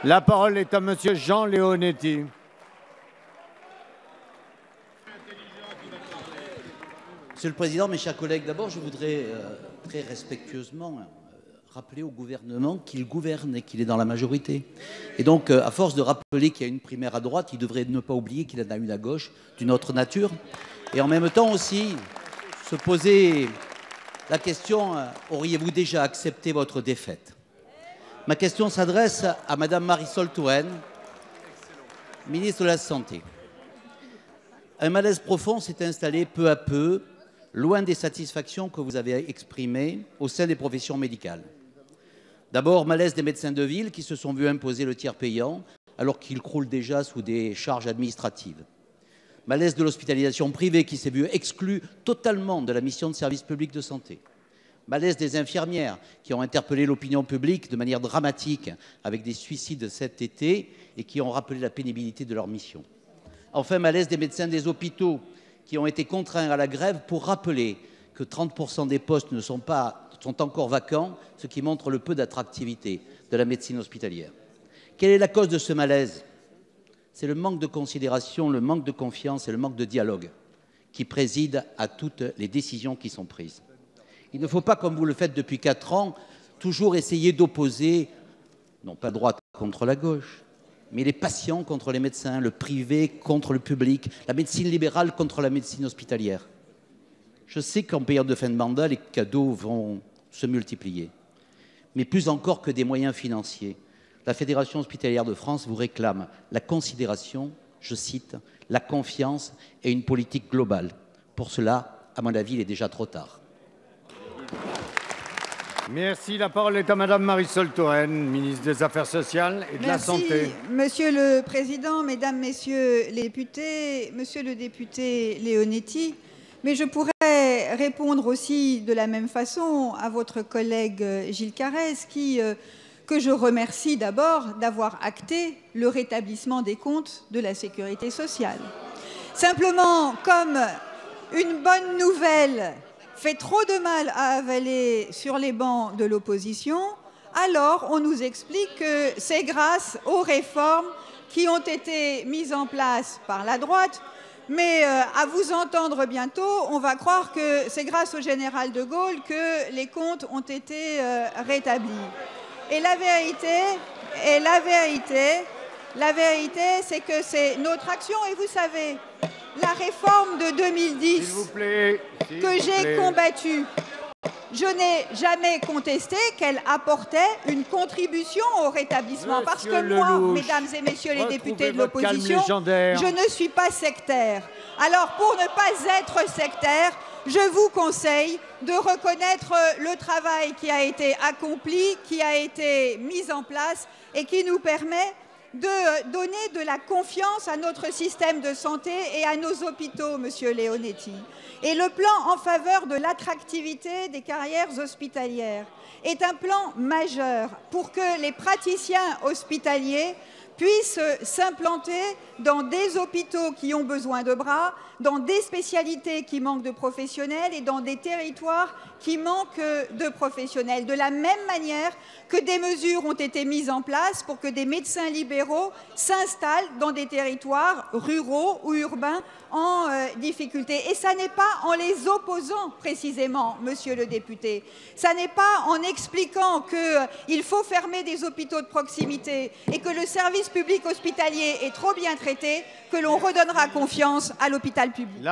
La parole est à Monsieur Jean Leonetti. Monsieur le Président, mes chers collègues, d'abord je voudrais très respectueusement rappeler au gouvernement qu'il gouverne et qu'il est dans la majorité. Et donc, à force de rappeler qu'il y a une primaire à droite, il devrait ne pas oublier qu'il y en a une à gauche d'une autre nature. Et en même temps aussi, se poser la question, auriez-vous déjà accepté votre défaite? Ma question s'adresse à Madame Marisol Touraine, ministre de la Santé. Un malaise profond s'est installé peu à peu, loin des satisfactions que vous avez exprimées au sein des professions médicales. D'abord, malaise des médecins de ville qui se sont vus imposer le tiers payant alors qu'ils croulent déjà sous des charges administratives. Malaise de l'hospitalisation privée qui s'est vue exclue totalement de la mission de service public de santé. Malaise des infirmières qui ont interpellé l'opinion publique de manière dramatique avec des suicides cet été et qui ont rappelé la pénibilité de leur mission. Enfin, malaise des médecins des hôpitaux qui ont été contraints à la grève pour rappeler que 30% des postes sont encore vacants, ce qui montre le peu d'attractivité de la médecine hospitalière. Quelle est la cause de ce malaise? C'est le manque de considération, le manque de confiance et le manque de dialogue qui président à toutes les décisions qui sont prises. Il ne faut pas, comme vous le faites depuis 4 ans, toujours essayer d'opposer, non pas la droite contre la gauche, mais les patients contre les médecins, le privé contre le public, la médecine libérale contre la médecine hospitalière. Je sais qu'en période de fin de mandat, les cadeaux vont se multiplier. Mais plus encore que des moyens financiers, la Fédération hospitalière de France vous réclame la considération, je cite, la confiance et une politique globale. Pour cela, à mon avis, il est déjà trop tard. Merci. La parole est à Madame Marisol Touraine, ministre des Affaires sociales et de la Santé. Monsieur le Président, Mesdames, Messieurs les députés, Monsieur le député Leonetti, mais je pourrais répondre aussi de la même façon à votre collègue Gilles Carrez, que je remercie d'abord d'avoir acté le rétablissement des comptes de la sécurité sociale. Simplement, comme une bonne nouvelle fait trop de mal à avaler sur les bancs de l'opposition, alors on nous explique que c'est grâce aux réformes qui ont été mises en place par la droite. Mais à vous entendre bientôt, on va croire que c'est grâce au général de Gaulle que les comptes ont été rétablis. Et la vérité, c'est que c'est notre action. Et vous savez, la réforme de 2010 que j'ai combattue, je n'ai jamais contesté qu'elle apportait une contribution au rétablissement. Parce que moi, Mesdames et Messieurs les députés de l'opposition, je ne suis pas sectaire. Alors, pour ne pas être sectaire, je vous conseille de reconnaître le travail qui a été accompli, qui a été mis en place et qui nous permet de donner de la confiance à notre système de santé et à nos hôpitaux, Monsieur Leonetti. Et le plan en faveur de l'attractivité des carrières hospitalières est un plan majeur pour que les praticiens hospitaliers puissent s'implanter dans des hôpitaux qui ont besoin de bras, dans des spécialités qui manquent de professionnels et dans des territoires qui manquent de professionnels. De la même manière que des mesures ont été mises en place pour que des médecins libéraux s'installent dans des territoires ruraux ou urbains en difficulté. Et ça n'est pas en les opposant précisément, monsieur le député. Ça n'est pas en expliquant qu'il faut fermer des hôpitaux de proximité et que le service public hospitalier est trop bien traité que l'on redonnera confiance à l'hôpital public.